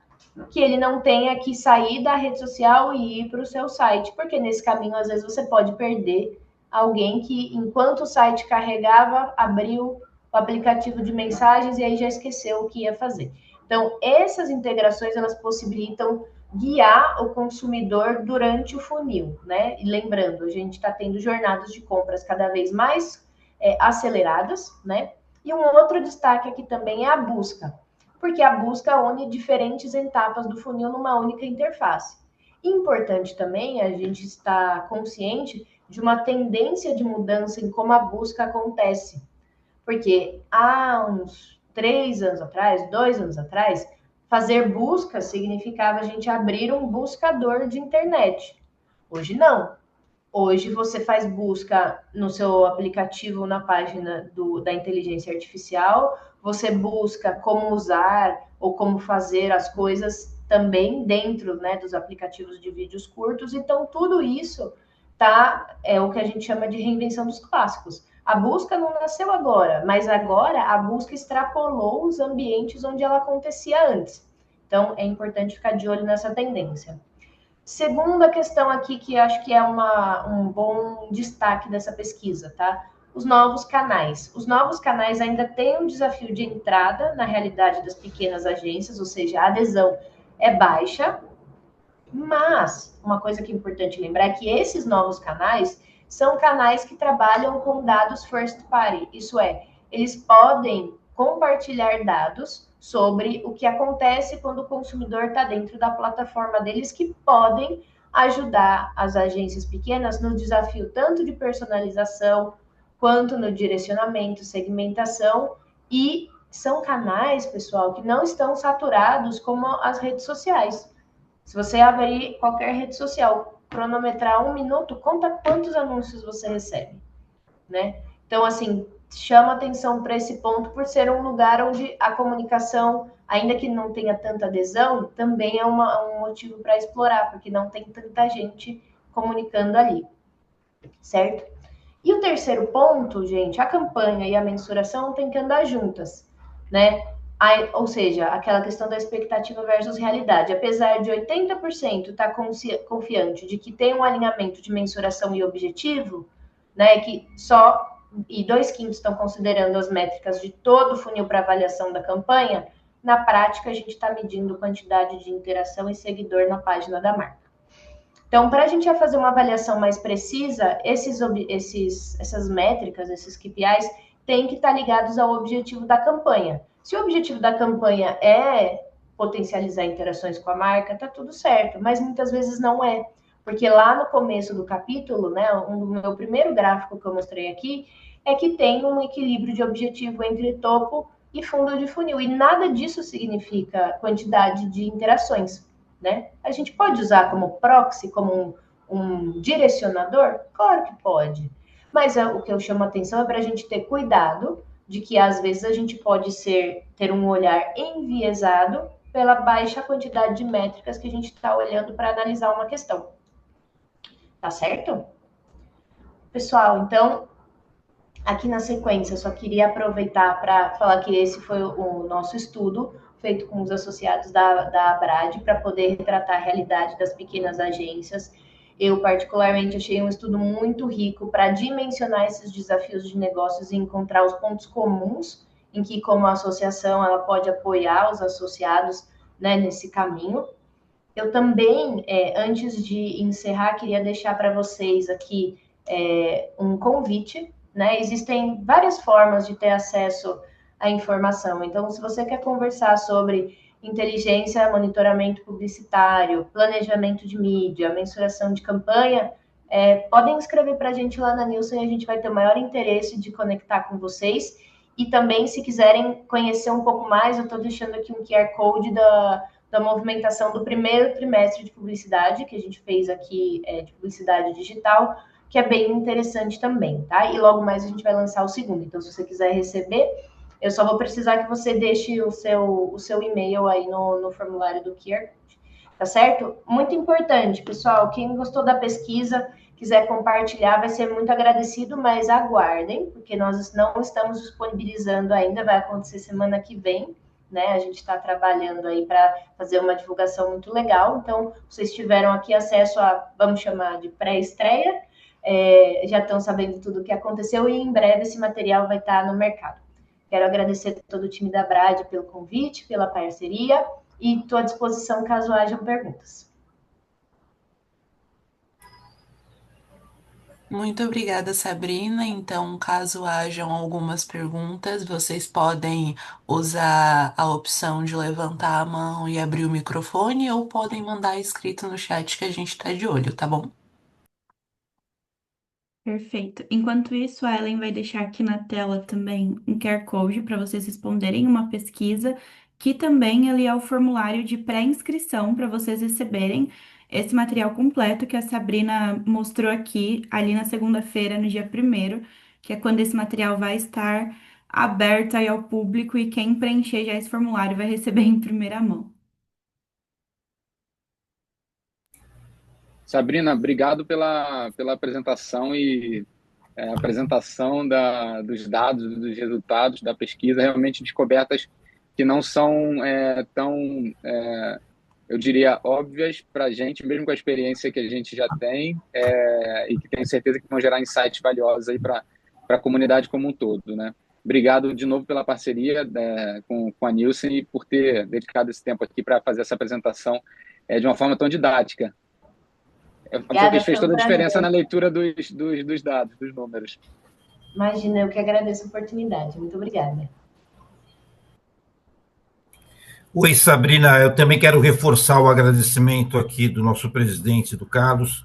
que ele não tenha que sair da rede social e ir para o seu site, porque nesse caminho, às vezes, você pode perder alguém que, enquanto o site carregava, abriu o aplicativo de mensagens e aí já esqueceu o que ia fazer. Então, essas integrações, elas possibilitam guiar o consumidor durante o funil, né? E lembrando, a gente está tendo jornadas de compras cada vez mais aceleradas, né? E um outro destaque aqui também é a busca, porque a busca une diferentes etapas do funil numa única interface. Importante também a gente estar consciente de uma tendência de mudança em como a busca acontece, porque há uns 3 anos atrás, 2 anos atrás, fazer busca significava a gente abrir um buscador de internet. Hoje não. Hoje você faz busca no seu aplicativo, na página da inteligência artificial, você busca como usar ou como fazer as coisas também dentro, né, dos aplicativos de vídeos curtos. Então, tudo isso é o que a gente chama de reinvenção dos clássicos. A busca não nasceu agora, mas agora a busca extrapolou os ambientes onde ela acontecia antes. Então, é importante ficar de olho nessa tendência. Segunda questão aqui, que acho que é um bom destaque dessa pesquisa, tá? Os novos canais. Os novos canais ainda têm um desafio de entrada na realidade das pequenas agências, ou seja, a adesão é baixa, mas uma coisa que é importante lembrar é que esses novos canais são canais que trabalham com dados first party, isso é, eles podem compartilhar dados sobre o que acontece quando o consumidor está dentro da plataforma deles, que podem ajudar as agências pequenas no desafio tanto de personalização, quanto no direcionamento, segmentação, e são canais, pessoal, que não estão saturados como as redes sociais. Se você abrir qualquer rede social, cronometrar 1 minuto, conta quantos anúncios você recebe, né? Então, assim, chama atenção para esse ponto por ser um lugar onde a comunicação, ainda que não tenha tanta adesão, também é um motivo para explorar, porque não tem tanta gente comunicando ali, certo? E o terceiro ponto, gente, a campanha e a mensuração têm que andar juntas, né? Ou seja, aquela questão da expectativa versus realidade. Apesar de 80% estar confiante de que tem um alinhamento de mensuração e objetivo, né, que só e 2/5 estão considerando as métricas de todo o funil para avaliação da campanha, na prática a gente está medindo quantidade de interação e seguidor na página da marca. Então, para a gente fazer uma avaliação mais precisa, essas métricas, esses KPIs, têm que estar ligados ao objetivo da campanha. Se o objetivo da campanha é potencializar interações com a marca, tá tudo certo, mas muitas vezes não é. Porque lá no começo do capítulo, né, do meu primeiro gráfico que eu mostrei aqui, é que tem um equilíbrio de objetivo entre topo e fundo de funil. E nada disso significa quantidade de interações, né? A gente pode usar como proxy, como um direcionador? Claro que pode. Mas o que eu chamo a atenção é para a gente ter cuidado de que às vezes a gente pode ter um olhar enviesado pela baixa quantidade de métricas que a gente está olhando para analisar uma questão. Tá certo? Pessoal, então, aqui na sequência, eu só queria aproveitar para falar que esse foi o nosso estudo feito com os associados da Abrad para poder retratar a realidade das pequenas agências. Eu, particularmente, achei um estudo muito rico para dimensionar esses desafios de negócios e encontrar os pontos comuns em que, como associação, ela pode apoiar os associados, né, nesse caminho. Eu também, antes de encerrar, queria deixar para vocês aqui um convite, né? Existem várias formas de ter acesso à informação. Então, se você quer conversar sobre inteligência, monitoramento publicitário, planejamento de mídia, mensuração de campanha, podem escrever para a gente lá na Nielsen, a gente vai ter o maior interesse de conectar com vocês. E também, se quiserem conhecer um pouco mais, eu estou deixando aqui um QR Code da movimentação do primeiro trimestre de publicidade, que a gente fez aqui, de publicidade digital, que é bem interessante também, tá? E logo mais a gente vai lançar o segundo. Então, se você quiser receber, eu só vou precisar que você deixe o seu e-mail aí no formulário do QR Code, tá certo? Muito importante, pessoal, quem gostou da pesquisa, quiser compartilhar, vai ser muito agradecido, mas aguardem, porque nós não estamos disponibilizando ainda, vai acontecer semana que vem, né? A gente está trabalhando aí para fazer uma divulgação muito legal. Então, vocês tiveram aqui acesso a, vamos chamar de pré-estreia, já estão sabendo tudo o que aconteceu e em breve esse material vai estar no mercado. Quero agradecer a todo o time da Brad pelo convite, pela parceria e estou à disposição caso hajam perguntas. Muito obrigada, Sabrina. Então, caso hajam algumas perguntas, vocês podem usar a opção de levantar a mão e abrir o microfone ou podem mandar escrito no chat que a gente está de olho, tá bom? Perfeito. Enquanto isso, a Ellen vai deixar aqui na tela também um QR Code para vocês responderem uma pesquisa, que também ali é o formulário de pré-inscrição para vocês receberem esse material completo que a Sabrina mostrou aqui, ali na segunda-feira, no dia 1º, que é quando esse material vai estar aberto aí ao público e quem preencher já esse formulário vai receber em primeira mão. Sabrina, obrigado pela apresentação e apresentação dos dados, dos resultados da pesquisa, realmente descobertas que não são tão, eu diria, óbvias para a gente, mesmo com a experiência que a gente já tem, e que tenho certeza que vão gerar insights valiosos aí para a comunidade como um todo, né? Obrigado de novo pela parceria com a Nielsen e por ter dedicado esse tempo aqui para fazer essa apresentação de uma forma tão didática. Isso fez toda a diferença na leitura dos dados, dos números. Imagina, eu que agradeço a oportunidade. Muito obrigada. Oi, Sabrina. Eu também quero reforçar o agradecimento aqui do nosso presidente, do Carlos,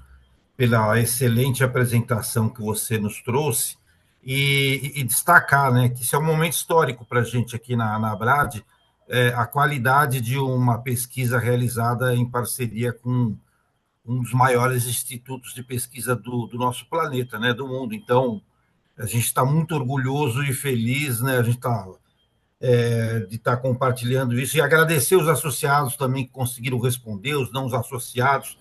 pela excelente apresentação que você nos trouxe e destacar, né, que isso é um momento histórico para a gente aqui na Abrad, a qualidade de uma pesquisa realizada em parceria com um dos maiores institutos de pesquisa do nosso planeta, né, do mundo. Então, a gente está muito orgulhoso e feliz, né, a gente de estar compartilhando isso e agradecer os associados também que conseguiram responder, os não associados.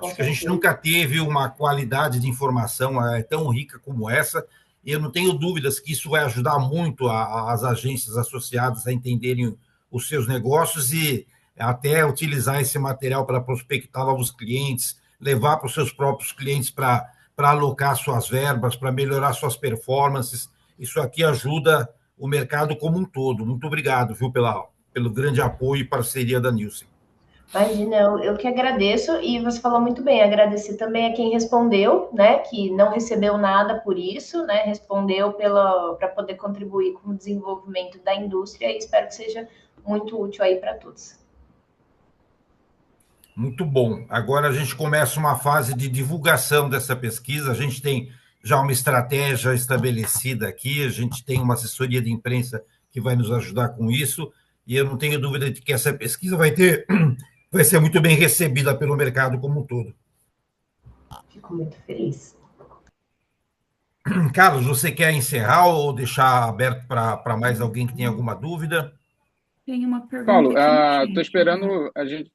Acho que a gente nunca teve uma qualidade de informação tão rica como essa, e eu não tenho dúvidas que isso vai ajudar muito as agências associadas a entenderem os seus negócios e até utilizar esse material para prospectar novos clientes, levar para os seus próprios clientes para alocar suas verbas, para melhorar suas performances. Isso aqui ajuda o mercado como um todo. Muito obrigado, viu, pelo grande apoio e parceria da Nielsen. Imagina, eu que agradeço, e você falou muito bem, agradecer também a quem respondeu, né, que não recebeu nada por isso, né, respondeu para poder contribuir com o desenvolvimento da indústria, e espero que seja muito útil aí para todos. Muito bom. Agora a gente começa uma fase de divulgação dessa pesquisa, a gente tem já uma estratégia estabelecida aqui, a gente tem uma assessoria de imprensa que vai nos ajudar com isso, e eu não tenho dúvida de que essa pesquisa vai ser muito bem recebida pelo mercado como um todo. Fico muito feliz. Carlos, você quer encerrar ou deixar aberto para mais alguém que tenha alguma dúvida? Tem uma pergunta Paulo, aqui no chat. estou esperando a gente.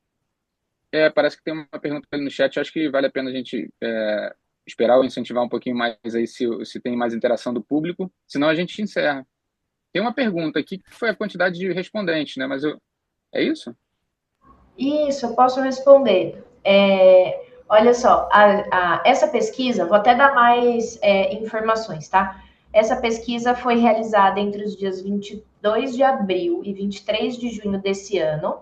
Parece que tem uma pergunta ali no chat. Acho que vale a pena a gente esperar ou incentivar um pouquinho mais aí se tem mais interação do público. Senão a gente encerra. Tem uma pergunta aqui que foi a quantidade de respondentes, né? Mas é isso? Isso, eu posso responder. Olha só, essa pesquisa, vou até dar mais informações, tá? Essa pesquisa foi realizada entre os dias 22 de abril e 23 de junho desse ano.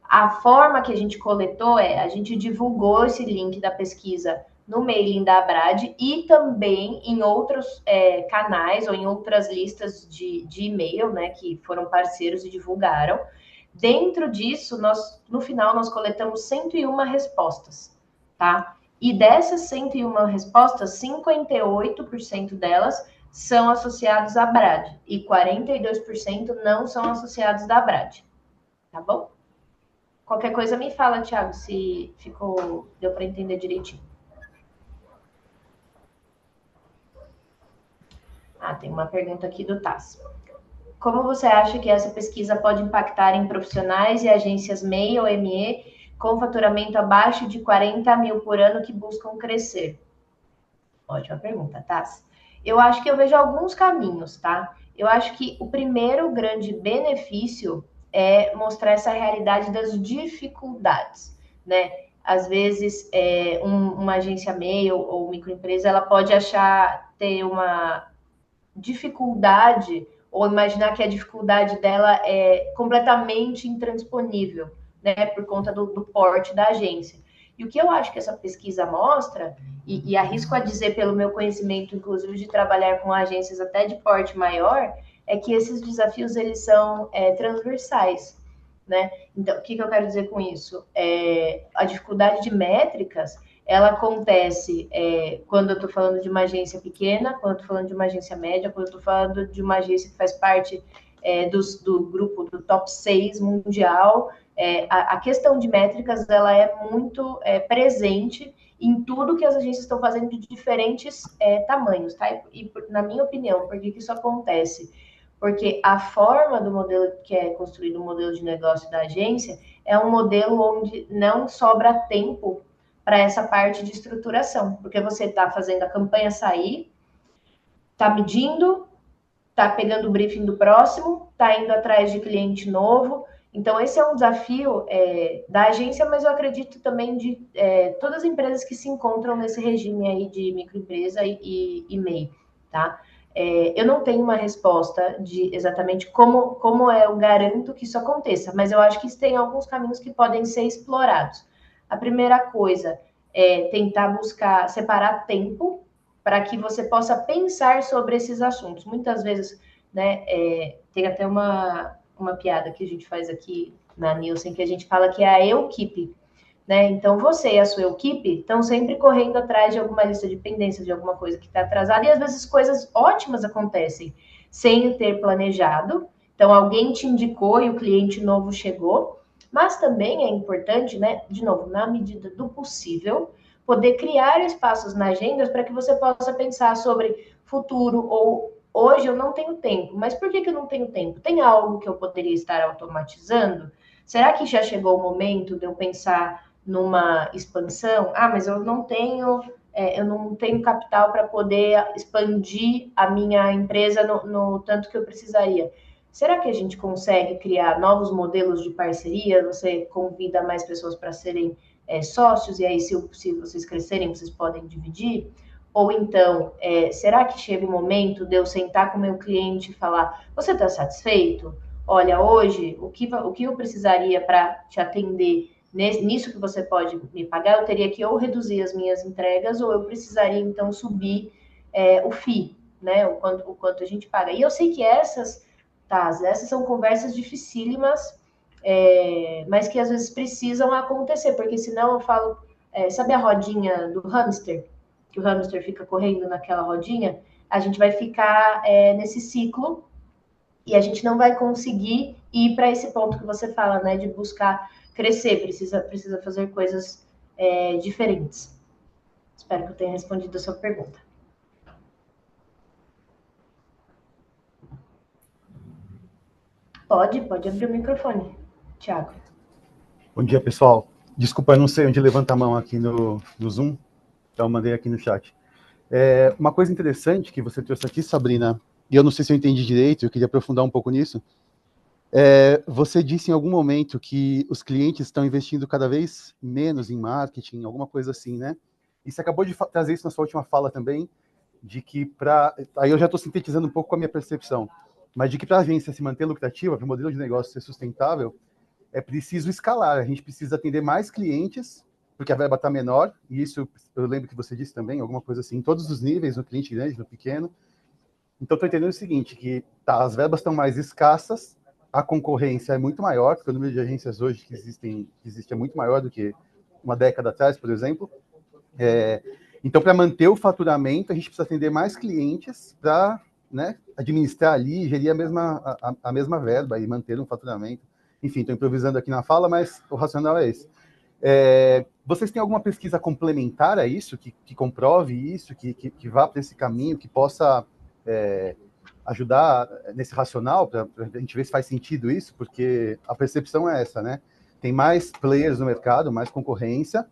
A forma que a gente coletou a gente divulgou esse link da pesquisa no mailing da Abrad e também em outros canais ou em outras listas de e-mail, né, que foram parceiros e divulgaram. Dentro disso, no final, nós coletamos 101 respostas, tá? E dessas 101 respostas, 58% delas são associados à Abrad e 42% não são associados da Abrad, tá bom? Qualquer coisa me fala, Thiago, se deu para entender direitinho. Tem uma pergunta aqui do Tassi. Como você acha que essa pesquisa pode impactar em profissionais e agências MEI ou ME com faturamento abaixo de 40 mil por ano que buscam crescer? Ótima pergunta, Tassi. Eu acho que eu vejo alguns caminhos, tá? Eu acho que o primeiro grande benefício é mostrar essa realidade das dificuldades, né? Às vezes, uma agência MEI ou microempresa, ela pode ter uma dificuldade ou imaginar que a dificuldade dela é completamente intransponível, né, por conta do porte da agência. E o que eu acho que essa pesquisa mostra, e arrisco a dizer pelo meu conhecimento, inclusive, de trabalhar com agências até de porte maior, é que esses desafios, eles são transversais, né? Então, o que eu quero dizer com isso? A dificuldade de métricas, ela acontece quando eu estou falando de uma agência pequena, quando eu estou falando de uma agência média, quando eu estou falando de uma agência que faz parte do grupo do top 6 mundial. A questão de métricas, ela é muito presente em tudo que as agências estão fazendo de diferentes tamanhos, tá? E na minha opinião, por que isso acontece? Porque a forma do modelo que é construído, o modelo de negócio da agência, é um modelo onde não sobra tempo para essa parte de estruturação, porque você está fazendo a campanha sair, está medindo, está pegando o briefing do próximo, está indo atrás de cliente novo. Então, esse é um desafio da agência, mas eu acredito também de todas as empresas que se encontram nesse regime aí de microempresa e MEI, tá? Eu não tenho uma resposta de exatamente como eu garanto que isso aconteça, mas eu acho que tem alguns caminhos que podem ser explorados. A primeira coisa é tentar buscar separar tempo para que você possa pensar sobre esses assuntos. Muitas vezes, né, tem até uma piada que a gente faz aqui na Nielsen, que a gente fala que é a equipe, né? Então, você e a sua equipe estão sempre correndo atrás de alguma lista de pendências, de alguma coisa que está atrasada, e às vezes coisas ótimas acontecem sem ter planejado. Então, alguém te indicou e o cliente novo chegou. Mas também é importante, né, de novo, na medida do possível, poder criar espaços na agenda para que você possa pensar sobre futuro ou hoje eu não tenho tempo. Mas por que eu não tenho tempo? Tem algo que eu poderia estar automatizando? Será que já chegou o momento de eu pensar numa expansão? Mas eu não tenho capital para poder expandir a minha empresa no tanto que eu precisaria. será que a gente consegue criar novos modelos de parceria? Você convida mais pessoas para serem sócios, e aí se vocês crescerem, vocês podem dividir? Ou então, será que chega o momento de eu sentar com o meu cliente e falar, você está satisfeito? Olha, hoje, o que eu precisaria para te atender nisso que você pode me pagar, eu teria que ou reduzir as minhas entregas, ou eu precisaria, então, subir o FII, né? O quanto a gente paga. E eu sei que essas são conversas dificílimas, mas que às vezes precisam acontecer, porque senão eu falo, sabe a rodinha do hamster? Que o hamster fica correndo naquela rodinha? A gente vai ficar nesse ciclo e a gente não vai conseguir ir para esse ponto que você fala, né? De buscar crescer, precisa fazer coisas diferentes. Espero que eu tenha respondido a sua pergunta. Pode abrir o microfone, Thiago. Bom dia, pessoal. Desculpa, eu não sei onde levanta a mão aqui no Zoom, então eu mandei aqui no chat. Uma coisa interessante que você trouxe aqui, Sabrina, e eu não sei se eu entendi direito, eu queria aprofundar um pouco nisso. Você disse em algum momento que os clientes estão investindo cada vez menos em marketing, alguma coisa assim, né? E você acabou de trazer isso na sua última fala também, de que aí eu já estou sintetizando um pouco com a minha percepção, mas de que para a agência se manter lucrativa, para o modelo de negócio ser sustentável, é preciso escalar, a gente precisa atender mais clientes, porque a verba está menor, e isso eu lembro que você disse também, alguma coisa assim, em todos os níveis, no cliente grande, no pequeno. Então, estou entendendo o seguinte, que as verbas estão mais escassas, a concorrência é muito maior, porque o número de agências hoje que existe é muito maior do que uma década atrás, por exemplo. Então, para manter o faturamento, a gente precisa atender mais clientes para, né, administrar ali, gerir a mesma verba e manter um faturamento. Enfim, estou improvisando aqui na fala, mas o racional é esse. Vocês têm alguma pesquisa complementar a isso, que comprove isso, que vá para esse caminho, que possa ajudar nesse racional, para a gente ver se faz sentido isso? Porque a percepção é essa, né? Tem mais players no mercado, mais concorrência,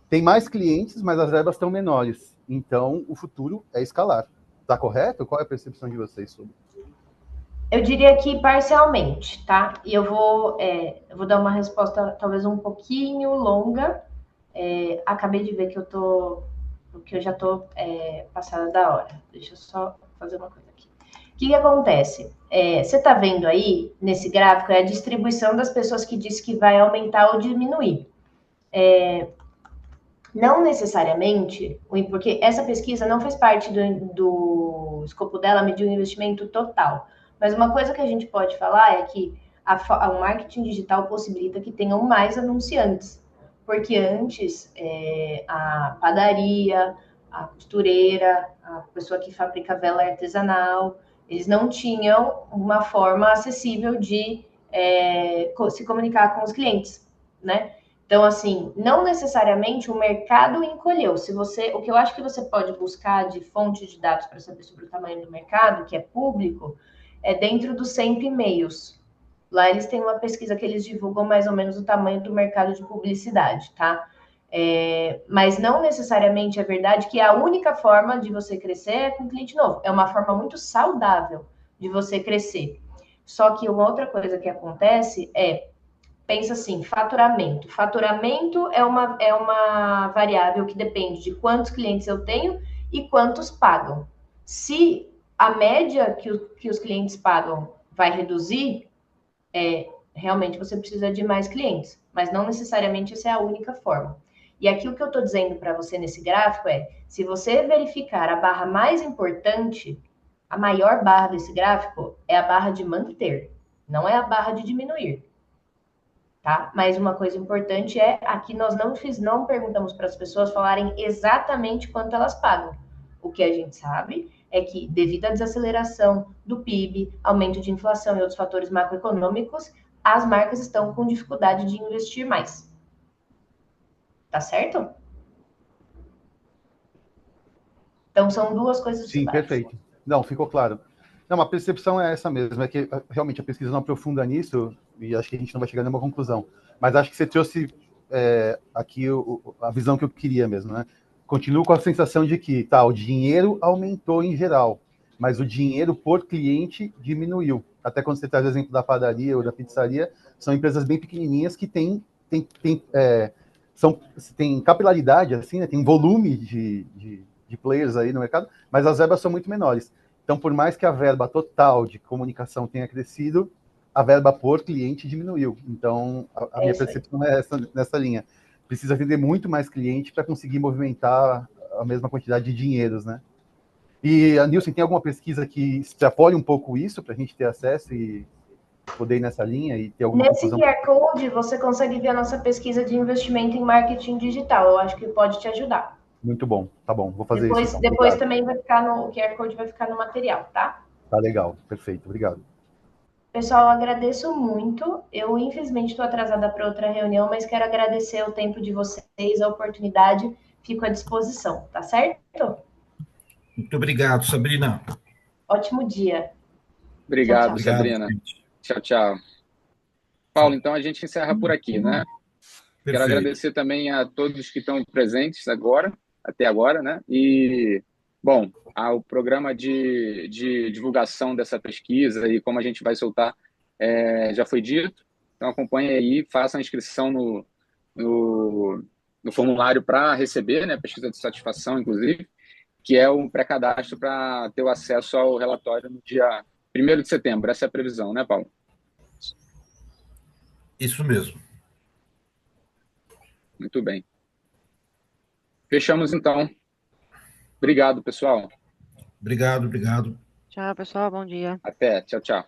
tem mais clientes, mas as verbas estão menores. Então, o futuro é escalar. Está correto? Qual é a percepção de vocês sobre? Eu diria que parcialmente, tá? E eu vou dar uma resposta talvez um pouquinho longa. Acabei de ver que eu já tô passada da hora. Deixa eu só fazer uma coisa aqui. O que acontece? Você está vendo aí, nesse gráfico, a distribuição das pessoas que diz que vai aumentar ou diminuir. Não necessariamente, porque essa pesquisa não faz parte do escopo dela medir o investimento total. Mas uma coisa que a gente pode falar é que o marketing digital possibilita que tenham mais anunciantes. Porque antes, a padaria, a costureira, a pessoa que fabrica vela artesanal, eles não tinham uma forma acessível de se comunicar com os clientes, né? Então, assim, não necessariamente o mercado encolheu. O que eu acho que você pode buscar de fonte de dados para saber sobre o tamanho do mercado, que é público, é dentro dos 100 e-mails. Lá eles têm uma pesquisa que eles divulgam mais ou menos o tamanho do mercado de publicidade, tá? Mas não necessariamente é verdade que a única forma de você crescer é com cliente novo. É uma forma muito saudável de você crescer. Só que uma outra coisa que acontece pensa assim, faturamento. Faturamento é uma variável que depende de quantos clientes eu tenho e quantos pagam. Se a média que os clientes pagam vai reduzir, realmente você precisa de mais clientes, mas não necessariamente essa é a única forma. E aqui o que eu estou dizendo para você nesse gráfico se você verificar a barra mais importante, a maior barra desse gráfico é a barra de manter, não é a barra de diminuir. Tá? Mas uma coisa importante aqui nós não perguntamos para as pessoas falarem exatamente quanto elas pagam. O que a gente sabe é que, devido à desaceleração do PIB, aumento de inflação e outros fatores macroeconômicos, as marcas estão com dificuldade de investir mais. Tá certo? Então, são duas coisas Sim, perfeito. Não, ficou claro. Não, a percepção é essa mesmo, é que realmente a pesquisa não aprofunda nisso e acho que a gente não vai chegar a nenhuma conclusão. Mas acho que você trouxe aqui a visão que eu queria mesmo, né? Continuo com a sensação de que o dinheiro aumentou em geral, mas o dinheiro por cliente diminuiu. até quando você traz o exemplo da padaria ou da pizzaria, são empresas bem pequenininhas que têm capilaridade, assim, né? Tem volume de players aí no mercado, mas as verbas são muito menores. Então, por mais que a verba total de comunicação tenha crescido, a verba por cliente diminuiu. Então, a minha percepção é nessa linha. Precisa vender muito mais cliente para conseguir movimentar a mesma quantidade de dinheiros, né? E, Nilson, tem alguma pesquisa que extrapole um pouco isso para a gente ter acesso e poder ir nessa linha e ter alguma Nesse conclusão? QR Code, você consegue ver a nossa pesquisa de investimento em marketing digital. Eu acho que pode te ajudar. Muito bom, tá bom, vou fazer isso. Então. Depois também vai ficar o QR Code vai ficar no material, tá? Tá legal, perfeito, obrigado. Pessoal, agradeço muito. Eu, infelizmente, estou atrasada para outra reunião, mas quero agradecer o tempo de vocês, a oportunidade. Fico à disposição, tá certo? Muito obrigado, Sabrina. Ótimo dia. Obrigado, Tchau, tchau. Sabrina. Tchau, tchau. Paulo, então a gente encerra por aqui, né? Quero agradecer também a todos que estão presentes até agora, né? E, bom, o programa de divulgação dessa pesquisa e como a gente vai soltar já foi dito. Então, acompanhe aí, faça a inscrição no formulário para receber, né? Pesquisa de satisfação, inclusive, que é um pré-cadastro para ter o acesso ao relatório no dia 1º de setembro. Essa é a previsão, né, Paulo? Isso mesmo. Muito bem. Fechamos, então. Obrigado, pessoal. Obrigado. Tchau, pessoal. Bom dia. Até. Tchau, tchau.